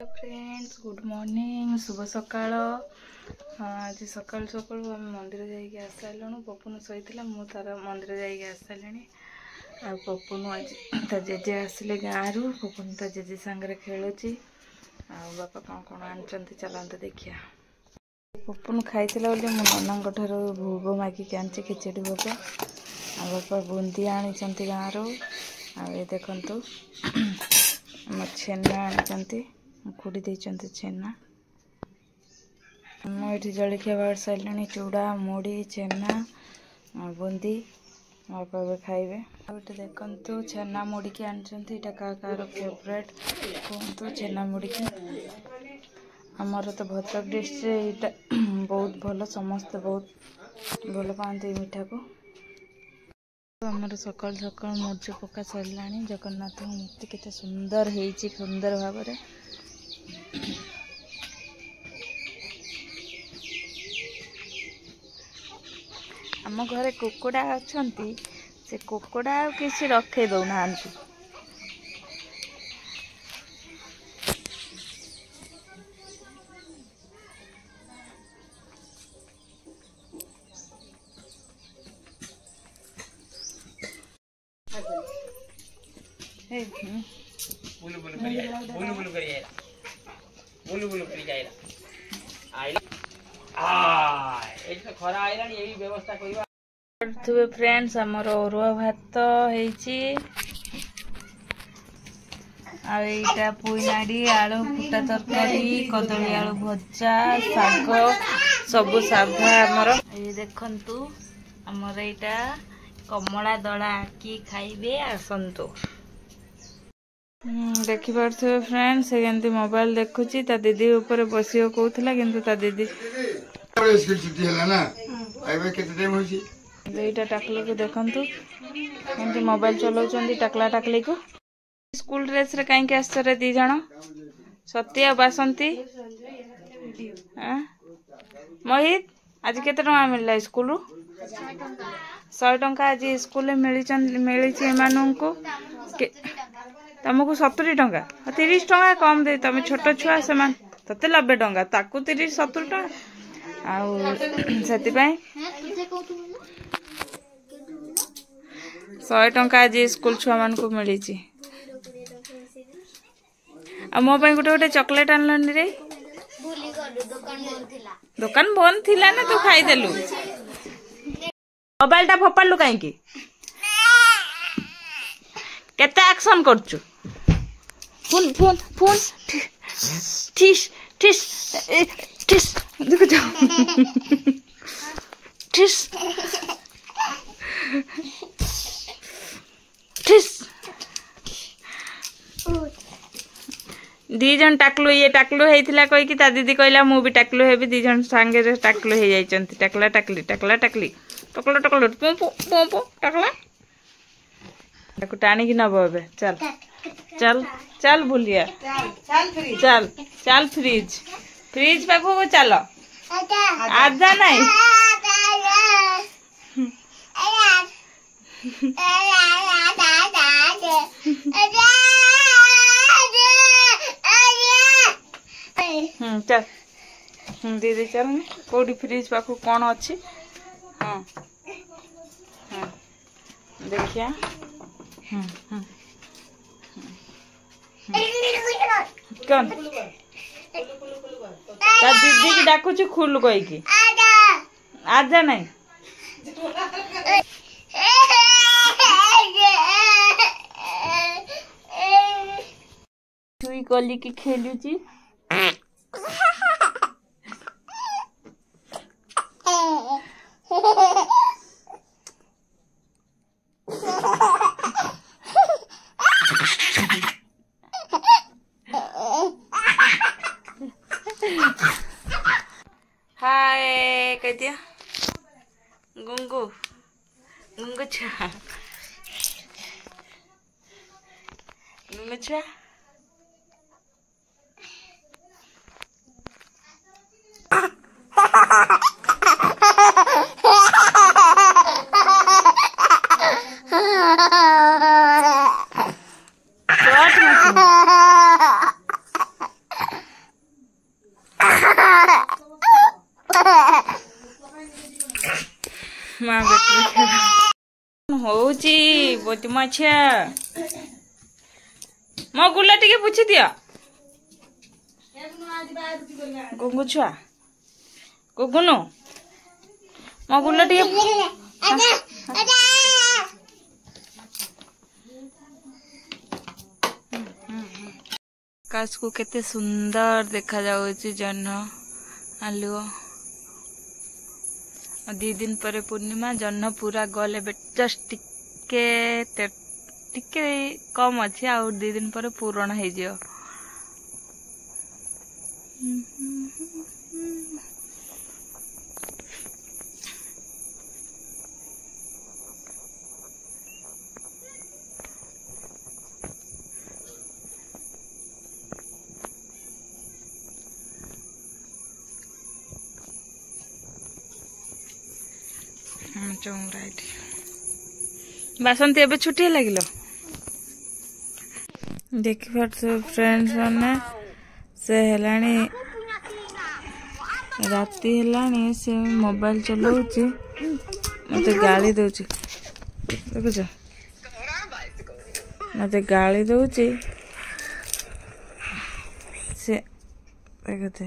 Friends good morning शुभ सकाळ। आज सकाल सकाल आम मंदिर जाइए आस सारूँ। पपुन शोला मु तार मंदिर जाइए आस सारे। आ पपुन आज ता जेजे आसिले गाँव पपुन ता जेजे सांगे खेलुची। बापा कौन कौन आनते चलते देखिया। पपुन खाइला बोली मो नना ठार भोग मागिक आनी खिचड़ी भोग। आ बापा बुंदी आनी गाँव ये देखु छेना आनी खुड़ी देते छेना। मुझे जलखिया बाढ़ सारे चूड़ा मुड़ी छेना बुंदी बापा खाइबे। गोटे देखु छेना मुड़ी की आनी क्या फेवरेट कहतु छेना मुड़ी की। आमर तो भद्रक डिस्ट्रिक्ट बहुत भल समस्ते बहुत भल पाती मीठा को। आमर सकाल सकाल मूर्ज पका सरला। जगन्नाथ मूर्ति केते सुंदर है सुंदर भाव में। आम घरे कुकुड़ा अच्छी से कुकुड़ा किसी रखे दौना। फ्रेंड्स आमर अरुआ भात होटा पुईनाड़ी आलू फुटा तरकारी कदली आलू भजा शाग सब साधा आमर। ये देखंतु आमर एटा कमला दला कि खाइबे आसंतु। देखि पारथुबे फ्रेंड्स से केंती मोबाइल देखुची ता दीदी ऊपर बसियो कहउथला किंतु ता दीदी स्कूल छुट्टी हला ना आइबे केते टाइम होची। दुईटा टाकले को देखंतु केंती मोबाइल चलाउचंदी टाकला टाकले को। स्कूल ड्रेस रे काई के आसरे दी जण सत्या बासंती। मोहित आज केते टका मिलला स्कूल रु 100 टका आज स्कूल मिली एमानंको तुमको 70 टका 30 टका कम दे। तुम छोट छुआ से ते 90 टका ताकू 30 70 टका से 100 टका आज स्कूल छुआ मान को मिली। मो गोटे गोटे चॉकलेट आनलनि रे। दुकान बंद थिला ना तू खाईदेलु। मोबाइल टा फोपाड़लु कहीं केते एक्शन करचु। फोन फोन फोन ठिस ठिस ठिस देखो जाओ ठिस ठिस। दी जन टाकलु ये टाकलु हेइथिला कहि कि ता दीदी कहला मु भी टाकलु हेबी। दी जन संगे रे टाकलु हे जाइचंती टाकला टाकली टाकला टाकली टकलो टकलो पोंपो पोंपो टाकला ताको टाणी कि नब एबे। चल चल चल भूलिया चल चल फ्रिज फ्रिज पाखो को चल आजा नहीं। चल दीदी चल कौटी फ्रिज पाखु कौन अच्छी। हाँ हाँ देखिया कौन ता दीदी की डाकुची खुल गई कि आजा नहीं। तुई कली की खेलुची हाय कह दिया गुंगू गुंगू छुआ गुंगू छुआ। माँ बेटी होची बदमाछिया मो गुला टिके पुछि दिया गुगु छुआ गुगुनु मो गुला टिके आकाश को केते सुंदर देखा जाउची जह्न आलुओ 2 दिन पर पूर्णिमा जह्न पूरा गले जस्ट टिके कम अच्छे आ 2 दिन पर पूरण हो जियो बासंती एबे छुट्टी लगिल देख फ्रेंड्स मैंने से हेलानी राति हेलानी से मोबाइल चलाउची मते गाली दउची देखुछ मते गाली दउची से देखते